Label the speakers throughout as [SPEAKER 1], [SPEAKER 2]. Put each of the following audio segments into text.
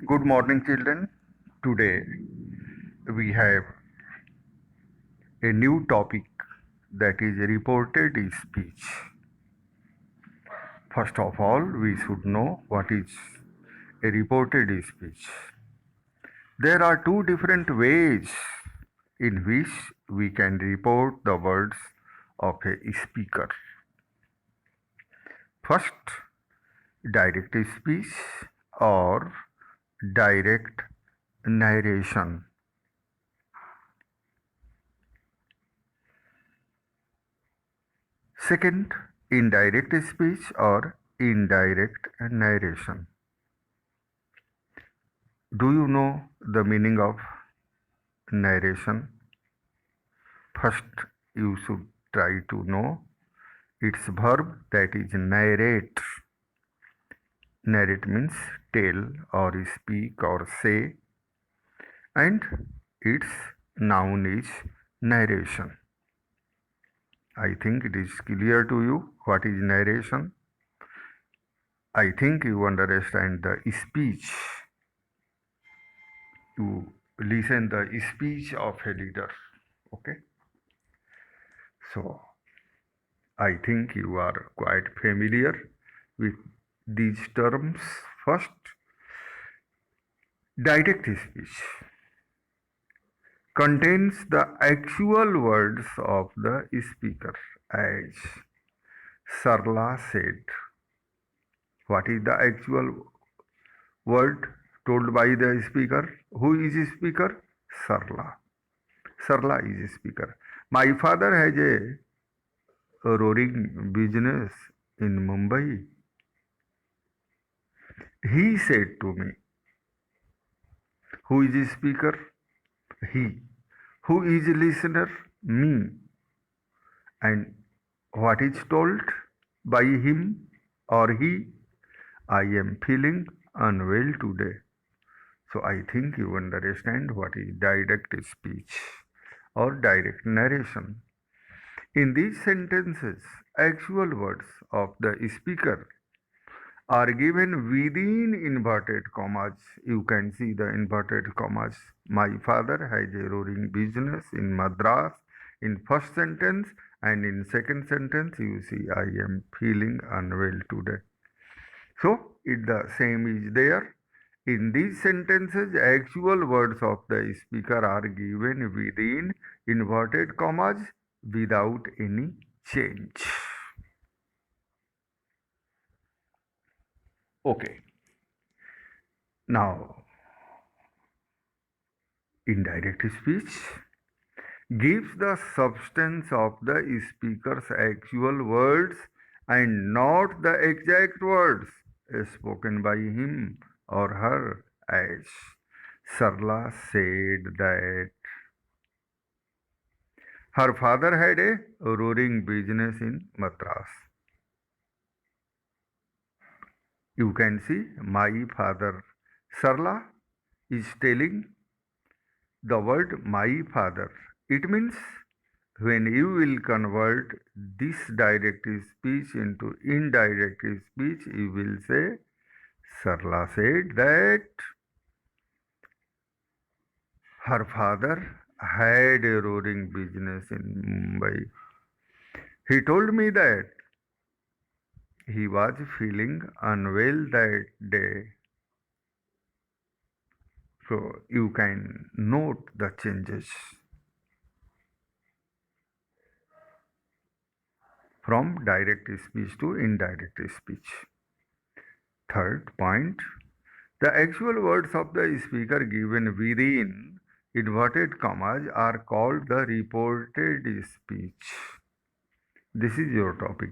[SPEAKER 1] Good morning, children. Today we have a new topic that is reported speech. First of all, we should know what is a reported speech. There are two different ways in which we can report the words of a speaker. First, direct speech or direct narration. Second, indirect speech or indirect narration. Do you know the meaning of narration? First, you should try to know its verb, that is narrate. Narrate means tell or speak or say, and its noun is narration. I think it is clear to you what is narration. I think you understand the speech. You listen the speech of a leader. Okay. So I think you are quite familiar with these terms. First, direct speech contains the actual words of the speaker, as Sarla said. What is the actual word told by the speaker? Who is speaker? Sarla. Sarla is speaker. My father has a roaring business in Mumbai. He said to me, who is speaker? He. Who is listener? Me. And what is told by him or he? I am feeling unwell today. So I think you understand what is direct speech or direct narration. In these sentences, actual words of the speaker are given within inverted commas. You can see the inverted commas. My father has a roaring business in Madras in first sentence, and in second sentence you see I am feeling unwell today. So the same is there. In these sentences, actual words of the speaker are given within inverted commas without any change. Okay. Now, indirect speech gives the substance of the speaker's actual words and not the exact words spoken by him or her, as Sarla said that her father had a roaring business in Madras. You can see my father. Sarla is telling the word my father. It means when you will convert this direct speech into indirect speech, you will say, Sarla said that her father had a roaring business in Mumbai. He told me that he was feeling unwell that day. So you can note the changes from direct speech to indirect speech. Third point, the actual words of the speaker given within inverted commas are called the reported speech. This is your topic.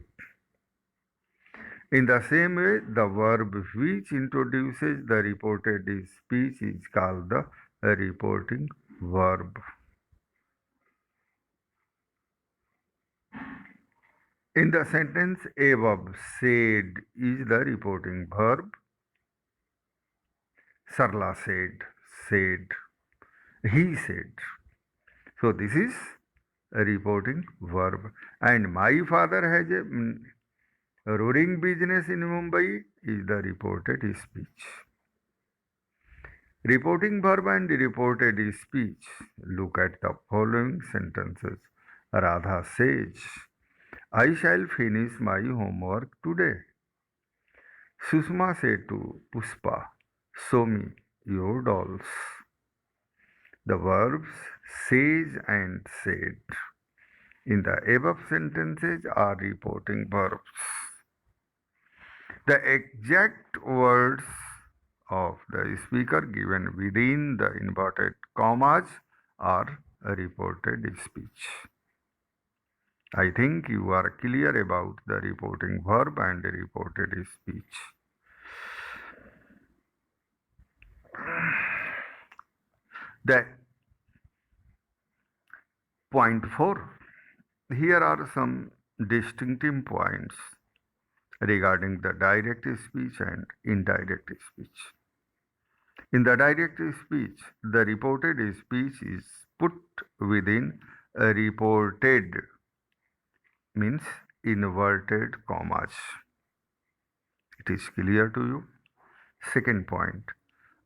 [SPEAKER 1] In the same way, the verb which introduces the reported speech is called the reporting verb. In the sentence above, said is the reporting verb. Sarla said, he said. So this is a reporting verb. And my father has a roaring business in Mumbai is the reported speech. Reporting verb and reported speech. Look at the following sentences. Radha says, I shall finish my homework today. Sushma said to Pushpa, show me your dolls. The verbs says and said in the above sentences are reporting verbs. The exact words of the speaker given within the inverted commas are a reported speech. I think you are clear about the reporting verb and the reported speech. The point 4. Here are some distinctive points regarding the direct speech and indirect speech. In the direct speech, the reported speech is put within a reported means inverted commas. It is clear to you? Second point,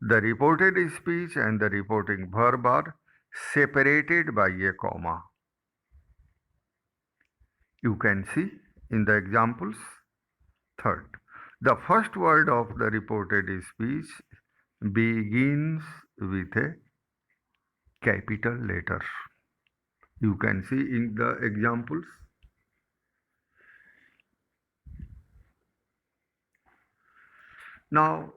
[SPEAKER 1] the reported speech and the reporting verb are separated by a comma. You can see in the examples. Third, the first word of the reported speech begins with a capital letter. You can see in the examples. Now,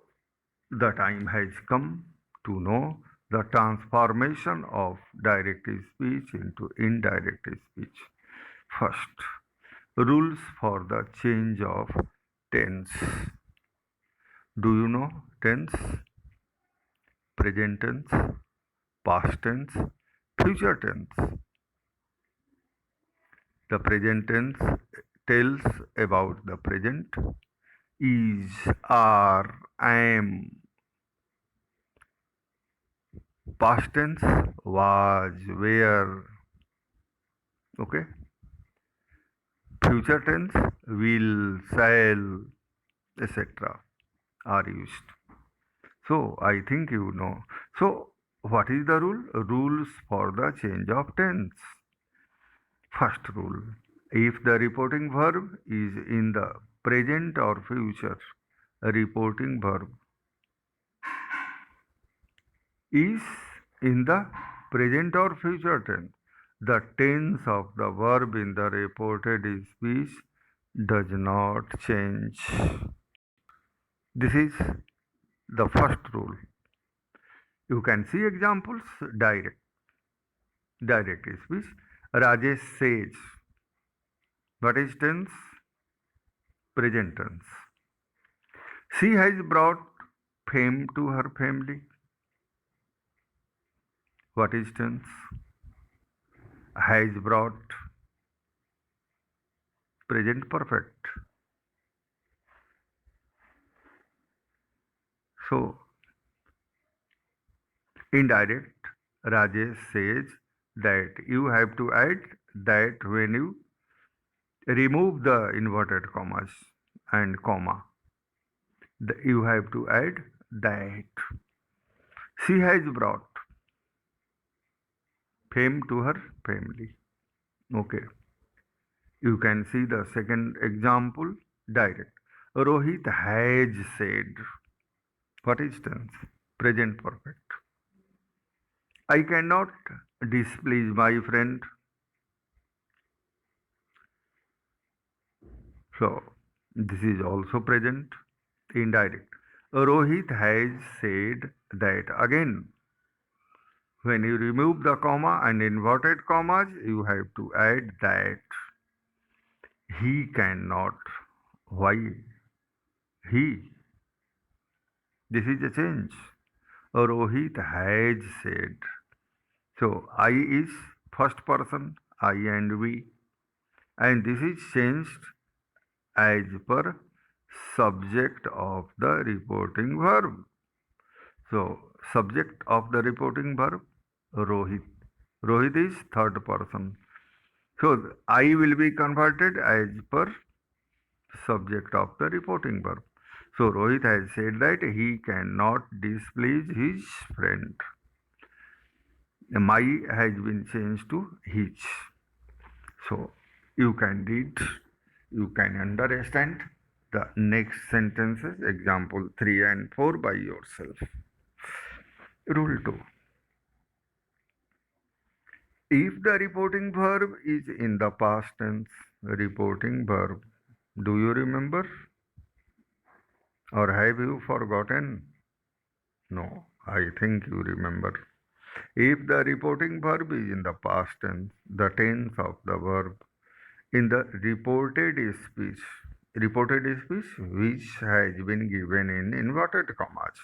[SPEAKER 1] the time has come to know the transformation of direct speech into indirect speech. First, rules for the change of tense. Do you know tense? Present tense, past tense, future tense. The present tense tells about the present. Is, are, am. Past tense was, were. Okay. Future tense will, shall, etc. are used. So I think you know. So what is the rule? Rules for the change of tense. First rule, if the reporting verb is in the present or future, a reporting verb is in the present or future tense. The tense of the verb in the reported speech does not change. This is the first rule. You can see examples direct. Direct speech. Rajesh says. What is tense? Present tense. She has brought fame to her family. What is tense? Has brought. Present perfect. So, indirect, Rajesh says that you have to add that when you remove the inverted commas and comma. You have to add that. She has brought fame to her family. Okay. You can see the second example direct. Rohit has said. What is tense? Present perfect. I cannot displease my friend. So, this is also present, indirect. Rohit has said that again. When you remove the comma and inverted commas, you have to add that. He cannot. Why? He. This is a change. Rohit has said. So, I is first person, I and we. And this is changed as per subject of the reporting verb. So, subject of the reporting verb, Rohit. Rohit is third person. So, I will be converted as per subject of the reporting verb. So Rohit has said that he cannot displease his friend. My has been changed to his. So you can read, you can understand the next sentences, example 3 and 4 by yourself. Rule 2. If the reporting verb is in the past tense, reporting verb, do you remember or have you forgotten? No, I think you remember. If the reporting verb is in the past tense, the tense of the verb in the reported speech which has been given in inverted commas,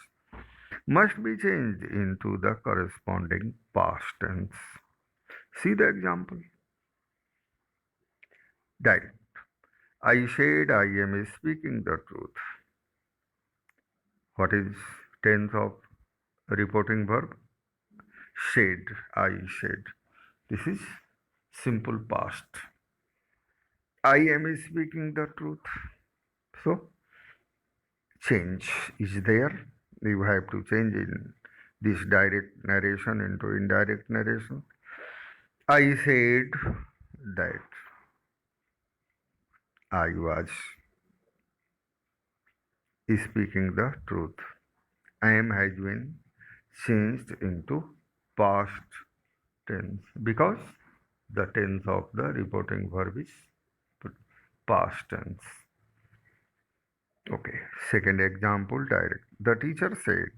[SPEAKER 1] must be changed into the corresponding past tense. See the example. Direct. I said I am speaking the truth. What is tense of reporting verb? Said. I said. This is simple past. I am speaking the truth. So change is there. You have to change in this direct narration into indirect narration. I said that I was speaking the truth. I am has been changed into past tense because the tense of the reporting verb is past tense. Okay, second example direct. The teacher said,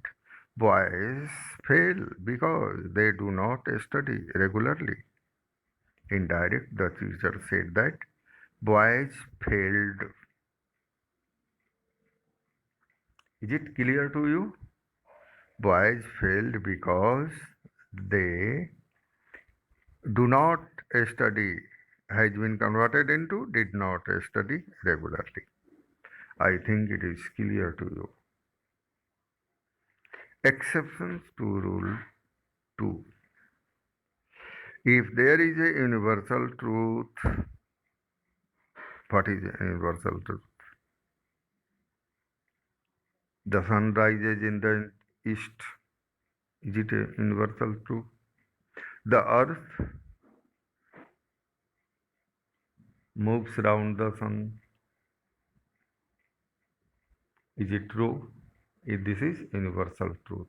[SPEAKER 1] boys fail because they do not study regularly. Indirect, the teacher said that boys failed. Is it clear to you? Boys failed because they do not study has been converted into did not study regularly. I think it is clear to you. Exceptions to rule 2. If there is a universal truth, what is a universal truth? The sun rises in the east. Is it a universal truth? The earth moves around the sun. Is it true? If this is universal truth.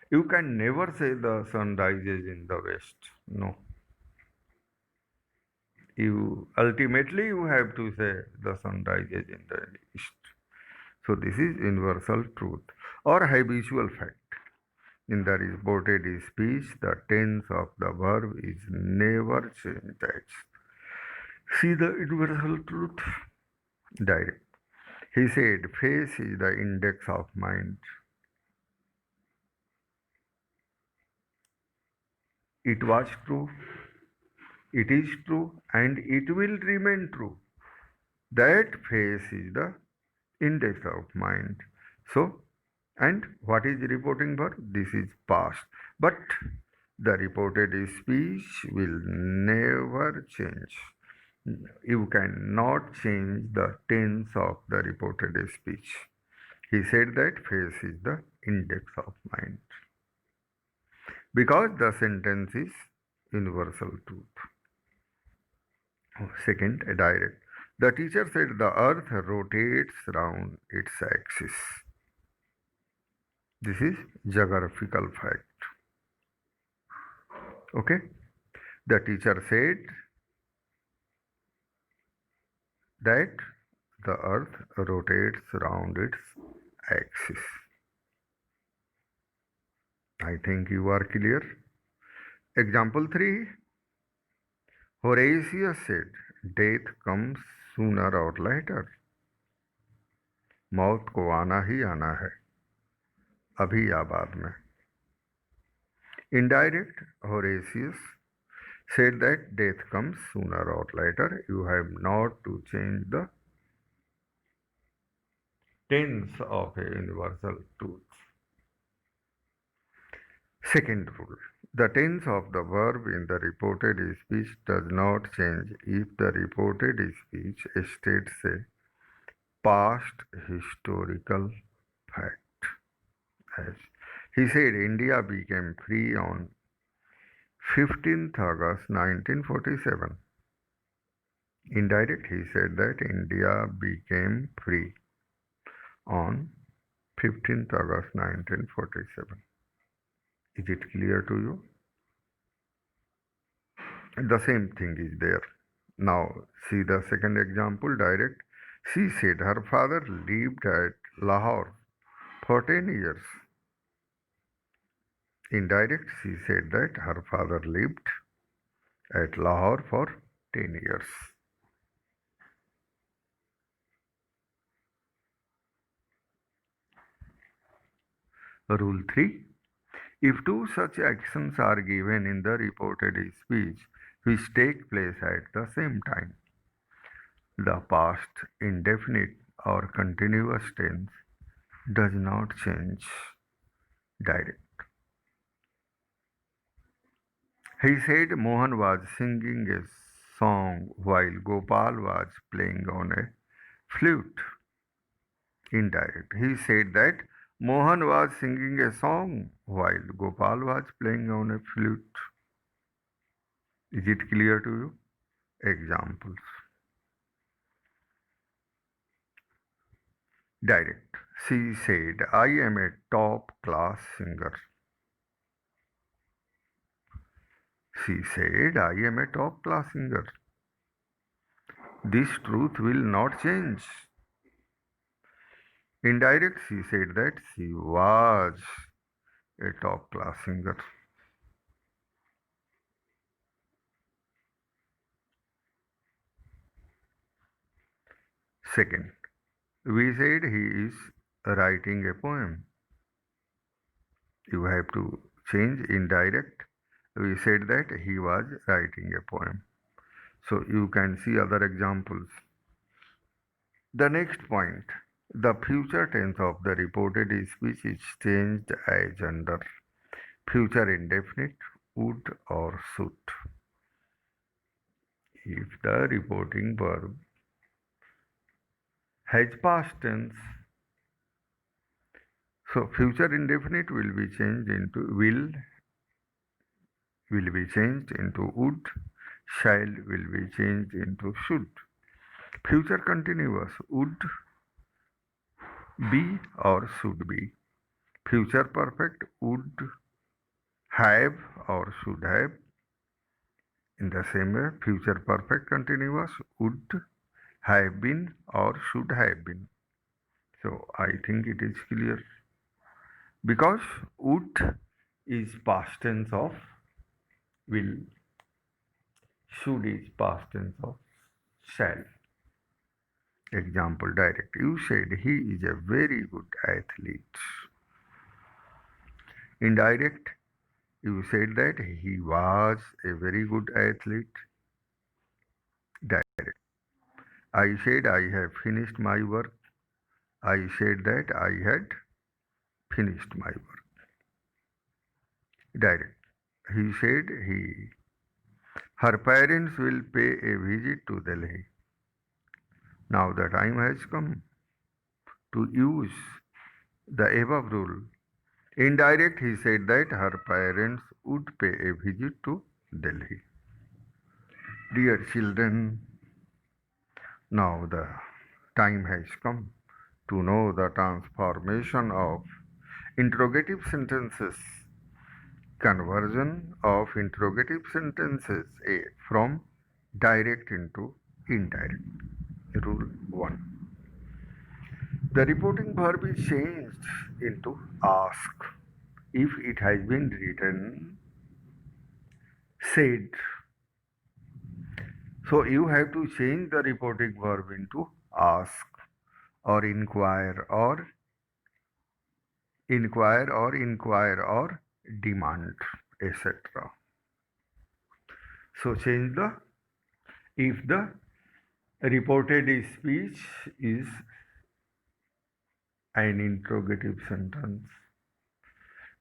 [SPEAKER 1] You can never say the sun rises in the west. No. You ultimately you have to say the sun rises in the east. So this is universal truth or habitual fact. In the reported speech, the tense of the verb is never changed. See the universal truth. Direct. He said, face is the index of mind. It was true, it is true, and it will remain true. That face is the index of mind. So, and what is reporting verb? This is past. But the reported speech will never change. You cannot change the tense of the reported speech. He said that face is the index of mind. Because the sentence is universal truth. Second, a direct. The teacher said the earth rotates round its axis. This is geographical fact. Okay? The teacher said that the earth rotates round its axis. I think you are clear. Example 3. Horatius said, death comes sooner or later. मौत को आना ही आना है, अभी या बाद में. Indirect, Horatius said that death comes sooner or later. You have not to change the tense of a universal truth. Second rule. The tense of the verb in the reported speech does not change if the reported speech states a past historical fact. As he said, India became free on 15th August 1947. Indirect, he said that India became free on 15th August 1947. Is it clear to you? The same thing is there. Now, see the second example, direct. She said her father lived at Lahore for 10 years. Indirect, she said that her father lived at Lahore for 10 years. Rule 3. If two such actions are given in the reported speech which take place at the same time, the past indefinite or continuous tense does not change. Direct. He said Mohan was singing a song while Gopal was playing on a flute. Indirect. He said that Mohan was singing a song while Gopal was playing on a flute. Is it clear to you? Examples. Direct. She said, I am a top class singer. She said, I am a top class singer. This truth will not change. Indirect, she said that she was a top class singer. Second, we said he is writing a poem. You have to change indirect. We said that he was writing a poem. So you can see other examples. The next point, the future tense of the reported speech is changed as under future indefinite, would or should. If the reporting verb has past tense, so future indefinite will be changed into will be changed into would, shall will be changed into should. Future continuous would be or should be. Future perfect would have or should have. In the same way, future perfect continuous would have been or should have been. So I think it is clear. Because would is past tense of will, should is past tense of shall. Example direct. You said he is a very good athlete. Indirect. You said that he was a very good athlete. Direct. I said I have finished my work. I said that I had finished my work. Direct. He said her parents will pay a visit to Delhi. Now the time has come to use the above rule. Indirect, he said that her parents would pay a visit to Delhi. Dear children, now the time has come to know the transformation of interrogative sentences, conversion of interrogative sentences from direct into indirect. Rule 1. The reporting verb is changed into ask if it has been written said. So you have to change the reporting verb into ask or inquire or demand, etc. So change the if the reported speech is an interrogative sentence.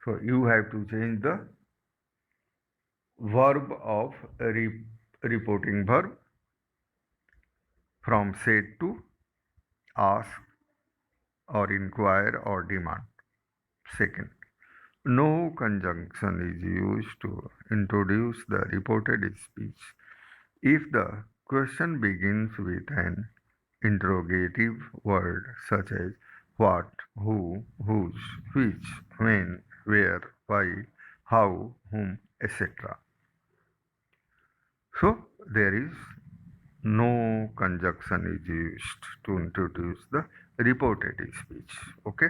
[SPEAKER 1] So you have to change the verb of reporting verb from said to ask or inquire or demand. Second, no conjunction is used to introduce the reported speech if the question begins with an interrogative word such as what, who, whose, which, when, where, why, how, whom, etc. So there is no conjunction is used to introduce the reported speech. Okay.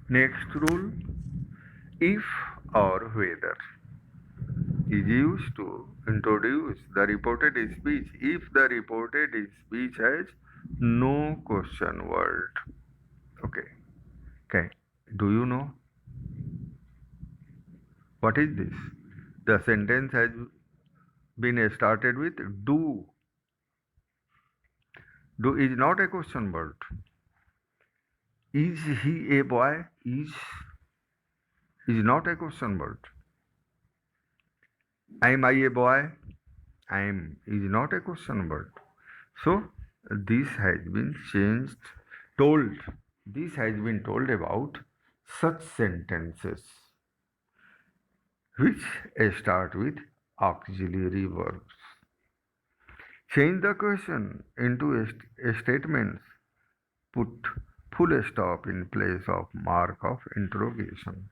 [SPEAKER 1] Next rule, if or whether is used to introduce the reported speech if the reported speech has no question word. Okay. Okay. Do you know what is this? The sentence has been started with do. Do is not a question word. Is he a boy? Is not a question word. Am I a boy? I am is not a question word. So this has been changed, told. This has been told about such sentences which start with auxiliary verbs. Change the question into statements. Put full stop in place of mark of interrogation.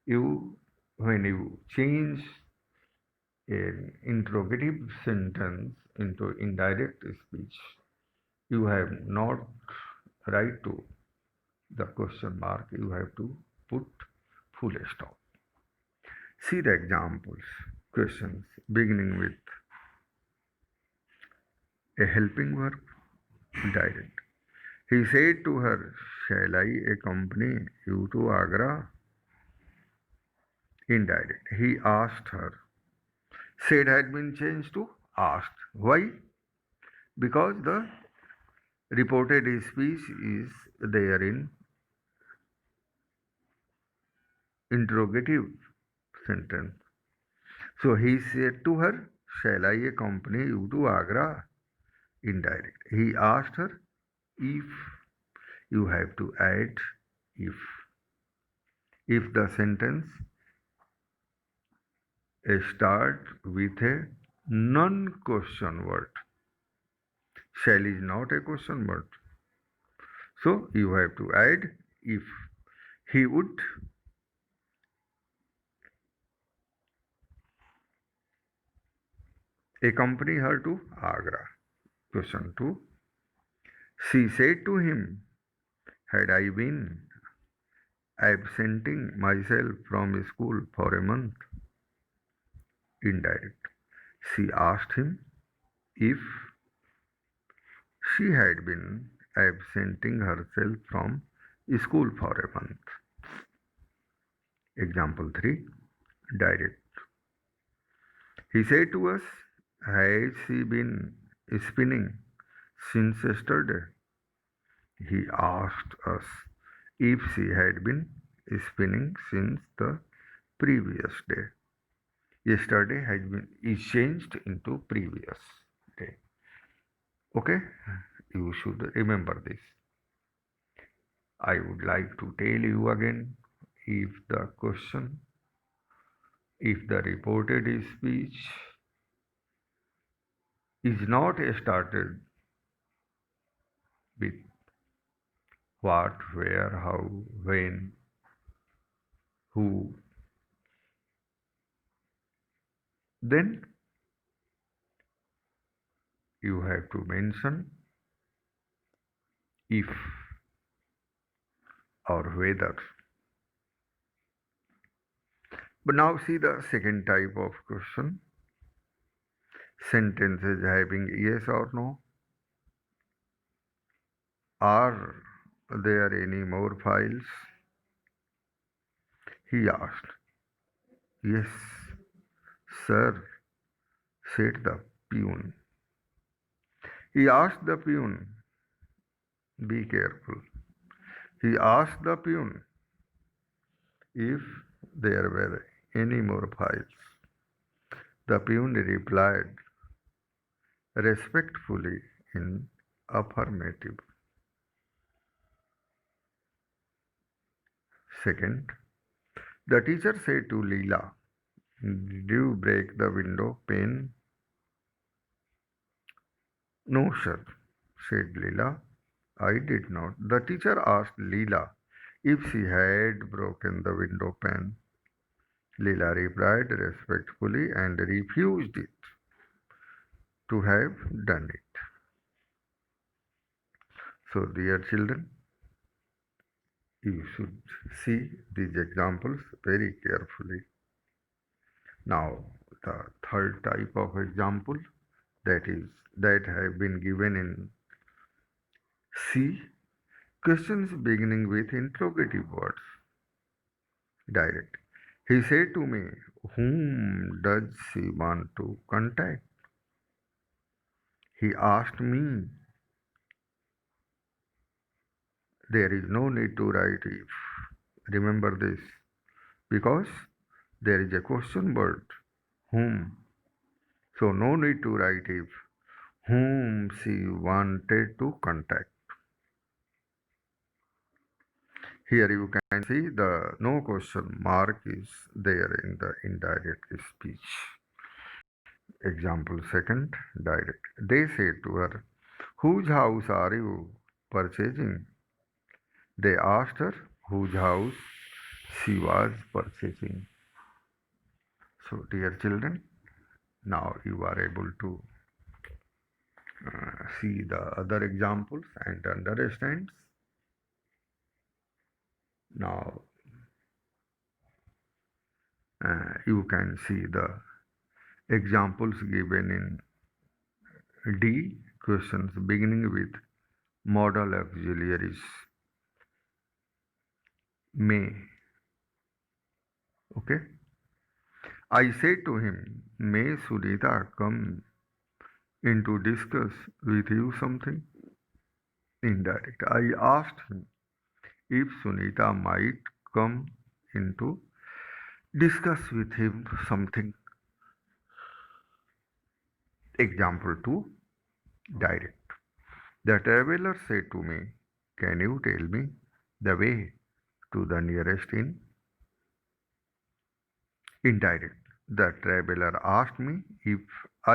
[SPEAKER 1] When you change an interrogative sentence into indirect speech, you have not right to the question mark, you have to put full stop. See the examples, questions beginning with a helping verb, direct. He said to her, shall I accompany you to Agra? Indirect. He asked her. Said had been changed to asked. Why? Because the reported speech is there in interrogative sentence. So he said to her, shall I accompany you to Agra? Indirect. He asked her if. You have to add if. If the sentence start with a non-question word. Shall is not a question word. So you have to add if. He would accompany her to Agra. Question 2. She said to him, had I been absenting myself from school for a month? Indirect. She asked him if she had been absenting herself from school for a month. Example 3. Direct. He said to us, has she been spinning since yesterday? He asked us if she had been spinning since the previous day. Yesterday has been is changed into previous day. Okay, you should remember this. I would like to tell you again, if the question, if the reported speech is not started with what, where, how, when, who, then you have to mention if or whether. But now see the second type of question. Sentences having yes or no. Are there any more files? He asked. Yes, sir, said the peon. He asked the peon, be careful. He asked the peon if there were any more files. The peon replied, respectfully in affirmative. Second, the teacher said to Leela, "Did you break the window pane?" "No, sir," said Leela. "I did not." The teacher asked Leela if she had broken the window pane. Leela replied respectfully and refused it to have done it. So, dear children, you should see these examples very carefully. Now, the third type of example that have been given in C, questions beginning with interrogative words. Direct. He said to me, "Whom does she want to contact?" He asked me. There is no need to write if. Remember this, because there is a question word, whom. So no need to write if. Whom she wanted to contact. Here you can see the no question mark is there in the indirect speech. Example second, direct. They said to her, "Whose house are you purchasing?" They asked her whose house she was purchasing. So, dear children, now you are able to see the other examples and understand. Now, you can see the examples given in D, questions beginning with modal auxiliaries may. Okay. I said to him, "May Sunita come in to discuss with you something?" Indirect. I asked him if Sunita might come in to discuss with him something. Example 2, direct. The traveler said to me, "Can you tell me the way to the nearest inn?" Indirect. The traveler asked me if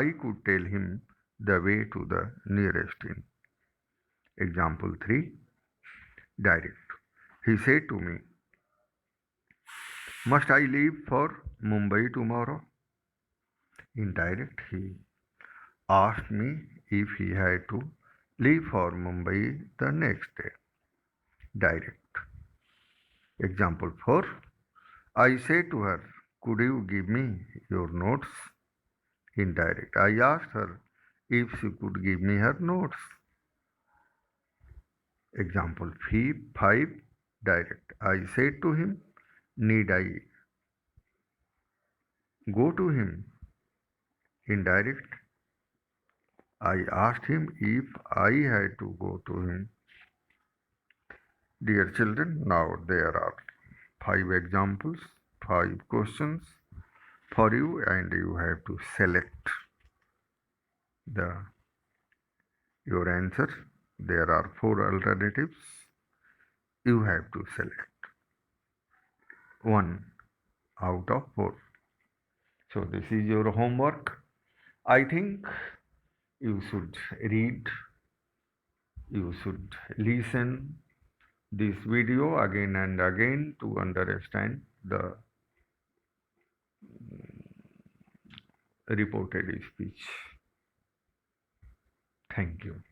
[SPEAKER 1] I could tell him the way to the nearest inn. Example 3, direct. He said to me, "Must I leave for Mumbai tomorrow?" Indirect. He asked me if he had to leave for Mumbai the next day. Direct. Example 4. I said to her, "Could you give me your notes?" Indirect. I asked her if she could give me her notes. Example 5. Direct. I said to him, "Need I go to him?" Indirect. I asked him if I had to go to him. Dear children, now there are 5 examples, 5 questions for you, and you have to select the your answer. There are 4 alternatives. You have to select one out of 4. So this is your homework. I think you should read, you should listen this video again and again to understand the reported speech. Thank you.